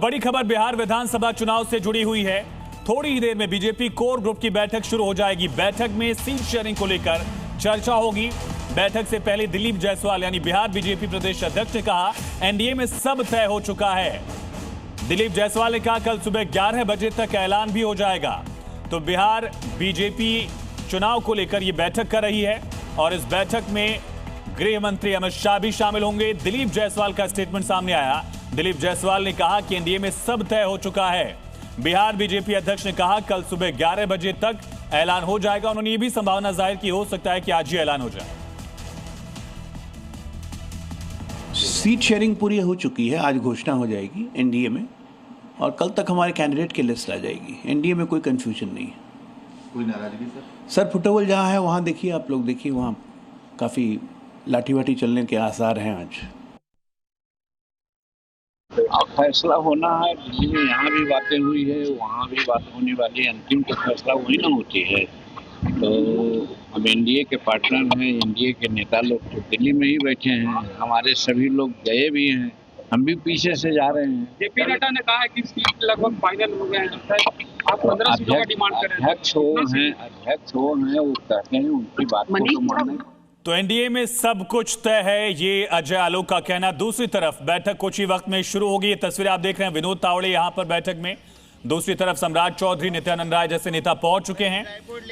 बड़ी खबर बिहार विधानसभा चुनाव से जुड़ी हुई है। थोड़ी ही देर में बीजेपी कोर ग्रुप की बैठक शुरू हो जाएगी। बैठक में सीट शेयरिंग को लेकर चर्चा होगी। बैठक से पहले दिलीप जायसवाल यानी बिहार बीजेपी प्रदेश अध्यक्ष ने कहा एनडीए में सब तय हो चुका है। दिलीप जायसवाल ने कहा कल सुबह 11 बजे तक ऐलान भी हो जाएगा। तो बिहार बीजेपी चुनाव को लेकर यह बैठक कर रही है और इस बैठक में गृह मंत्री अमित शाह भी शामिल होंगे। दिलीप जायसवाल का स्टेटमेंट सामने आया। दिलीप जायसवाल ने कहा कि एनडीए में सब तय हो चुका है। बिहार बीजेपी अध्यक्ष ने कहा कल सुबह 11 बजे तक ऐलान हो जाएगा। उन्होंने ये भी संभावना जाहिर की हो सकता है कि आज ही ऐलान हो जाए। सीट शेयरिंग पूरी हो चुकी है, आज घोषणा हो जाएगी एनडीए में और कल तक हमारे कैंडिडेट की लिस्ट आ जाएगी। एनडीए में कोई कंफ्यूजन नहीं है। कोई नाराजगी सर फुटबॉल जहाँ है वहाँ देखिए, आप लोग देखिए, वहाँ काफ़ी लाठी वाठी चलने के आसार हैं। आज अब फैसला होना है। दिल्ली में यहाँ भी बातें हुई है, वहाँ भी बात होने वाली है। अंतिम तो फैसला वही ना होती है। तो हम एनडीए के पार्टनर हैं, एनडीए के नेता लोग तो दिल्ली में ही बैठे हैं। हमारे सभी लोग गए भी हैं, हम भी पीछे से जा रहे हैं। जेपी नड्डा ने कहा है कि सीट लगभग फाइनल हो गए हैं। आप 15 सीटों का डिमांड कर रहे हैं। अध्यक्ष वो हैं, वो कहते हैं, उनकी बात को तो माने। तो एनडीए में सब कुछ तय है, ये अजय आलोक का कहना। दूसरी तरफ बैठक कुछ ही वक्त में शुरू होगी। ये तस्वीरें आप देख रहे हैं, विनोद तावड़े यहां पर बैठक में, दूसरी तरफ सम्राट चौधरी, नित्यानंद राय जैसे नेता पहुंच चुके हैं।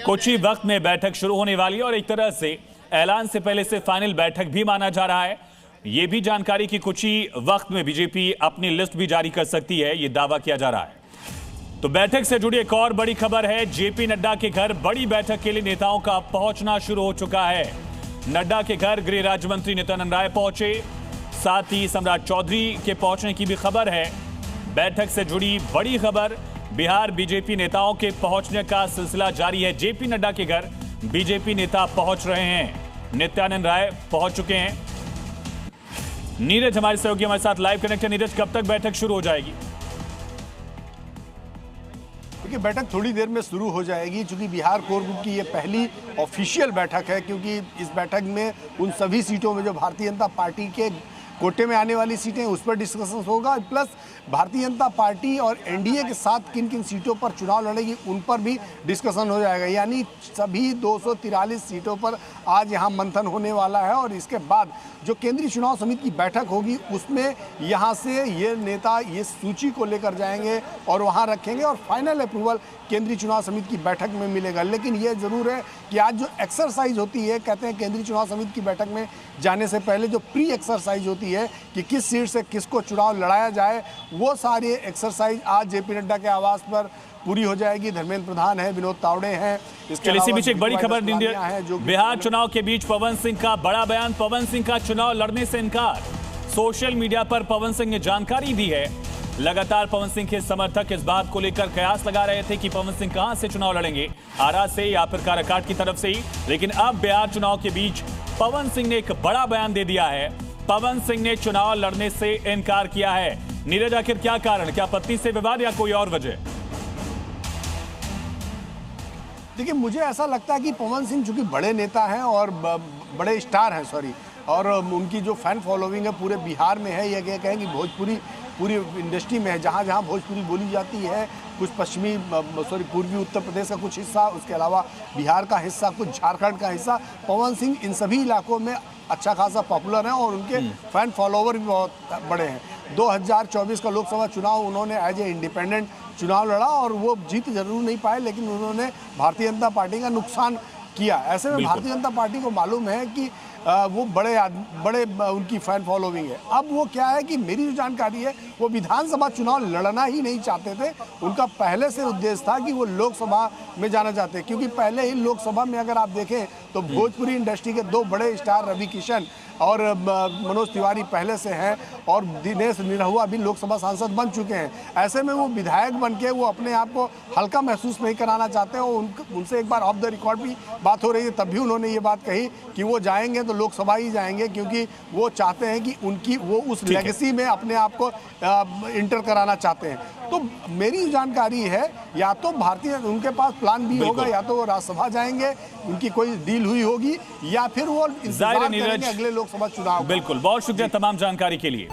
कुछ ही वक्त में बैठक शुरू होने वाली है और एक तरह से ऐलान से पहले से फाइनल बैठक भी माना जा रहा है। यह भी जानकारी कि कुछ ही वक्त में बीजेपी अपनी लिस्ट भी जारी कर सकती है, यह दावा किया जा रहा है। तो बैठक से जुड़ी एक और बड़ी खबर है। जेपी नड्डा के घर बड़ी बैठक के लिए नेताओं का पहुंचना शुरू हो चुका है। नड्डा के घर गृह राज्य मंत्री नित्यानंद राय पहुंचे, साथ ही सम्राट चौधरी के पहुंचने की भी खबर है। बैठक से जुड़ी बड़ी खबर, बिहार बीजेपी नेताओं के पहुंचने का सिलसिला जारी है। जेपी नड्डा के घर बीजेपी नेता पहुंच रहे हैं। नित्यानंद राय पहुंच चुके हैं। नीरज हमारे सहयोगी हमारे साथ लाइव कनेक्ट है। नीरज, कब तक बैठक शुरू हो जाएगी? देखिए, बैठक थोड़ी देर में शुरू हो जाएगी, क्योंकि बिहार कोर ग्रुप की ये पहली ऑफिशियल बैठक है। क्योंकि इस बैठक में उन सभी सीटों में जो भारतीय जनता पार्टी के कोटे में आने वाली सीटें उस पर डिस्कशन होगा, प्लस भारतीय जनता पार्टी और एनडीए के साथ किन किन सीटों पर चुनाव लड़ेगी उन पर भी डिस्कशन हो जाएगा। यानी सभी 243 सीटों पर आज यहाँ मंथन होने वाला है और इसके बाद जो केंद्रीय चुनाव समिति की बैठक होगी उसमें यहाँ से ये नेता ये सूची को लेकर जाएंगे और वहाँ रखेंगे और फाइनल अप्रूवल केंद्रीय चुनाव समिति की बैठक में मिलेगा। लेकिन ये जरूर है कि आज जो एक्सरसाइज होती है, कहते हैं केंद्रीय चुनाव समिति की बैठक में जाने से पहले जो प्री एक्सरसाइज होती है कि किस सीट से किसको चुनाव लड़ाया जाए, वो सारी एक्सरसाइज आज जेपी नड्डा के आवास पर पूरी हो जाएगी। धर्मेंद्र प्रधान है, विनोद तावड़े हैं। इसी बीच एक बड़ी खबर बिहार चुनाव के बीच पवन सिंह का बड़ा बयान। पवन सिंह का चुनाव लड़ने से इनकार। सोशल मीडिया पर पवन सिंह ने जानकारी दी है। लगातार पवन सिंह के समर्थक इस बात को लेकर कयास लगा रहे थे कि पवन सिंह कहां से चुनाव लड़ेंगे, आरा से या फिर काराकाट की तरफ से ही। लेकिन अब बिहार चुनाव के बीच पवन सिंह ने एक बड़ा बयान दे दिया है। पवन सिंह ने चुनाव लड़ने से इनकार किया है। नीरज, आखिर क्या कारण, क्या पत्नी से विवाद या कोई और वजह? देखिए, मुझे ऐसा लगता है कि पवन सिंह चूंकि बड़े नेता हैं और बड़े स्टार हैं और उनकी जो फैन फॉलोइंग है पूरे बिहार में है। ये कहें कि भोजपुरी पूरी इंडस्ट्री में है, जहाँ जहाँ भोजपुरी बोली जाती है, कुछ पूर्वी उत्तर प्रदेश का कुछ हिस्सा, उसके अलावा बिहार का हिस्सा, कुछ झारखंड का हिस्सा, पवन सिंह इन सभी इलाकों में अच्छा खासा पॉपुलर हैं और उनके फैन फॉलोवर भी बहुत बड़े हैं। 2024 का लोकसभा चुनाव उन्होंने एज ए इंडिपेंडेंट चुनाव लड़ा और वो जीत जरूर नहीं पाए, लेकिन उन्होंने भारतीय जनता पार्टी का नुकसान किया। ऐसे में भारतीय जनता पार्टी को मालूम है कि वो बड़े उनकी फैन फॉलोइंग है। अब वो क्या है कि मेरी जो जानकारी है वो विधानसभा चुनाव लड़ना ही नहीं चाहते थे। उनका पहले से उद्देश्य था कि वो लोकसभा में जाना चाहते हैं, क्योंकि पहले ही लोकसभा में अगर आप देखें तो भोजपुरी इंडस्ट्री के दो बड़े स्टार रवि किशन और मनोज तिवारी पहले से हैं और दिनेश निरहुआ भी लोकसभा सांसद बन चुके हैं। ऐसे में वो विधायक बन के वो अपने आप को हल्का महसूस नहीं कराना चाहते हैं और उनसे एक बार ऑफ द रिकॉर्ड भी बात हो रही है, तब भी उन्होंने ये बात कही कि वो जाएंगे तो लोकसभा ही जाएंगे, क्योंकि वो चाहते हैं कि उनकी वो उस लेगेसी में अपने आप को इंटर कराना चाहते हैं। तो मेरी जानकारी है या तो भारतीय उनके पास प्लान भी होगा, या तो वो राज्यसभा जाएंगे, उनकी कोई डील हुई होगी, या फिर वो इंतजार करेंगे अगले लोकसभा चुनाव। बिल्कुल, बहुत शुक्रिया तमाम जानकारी के लिए।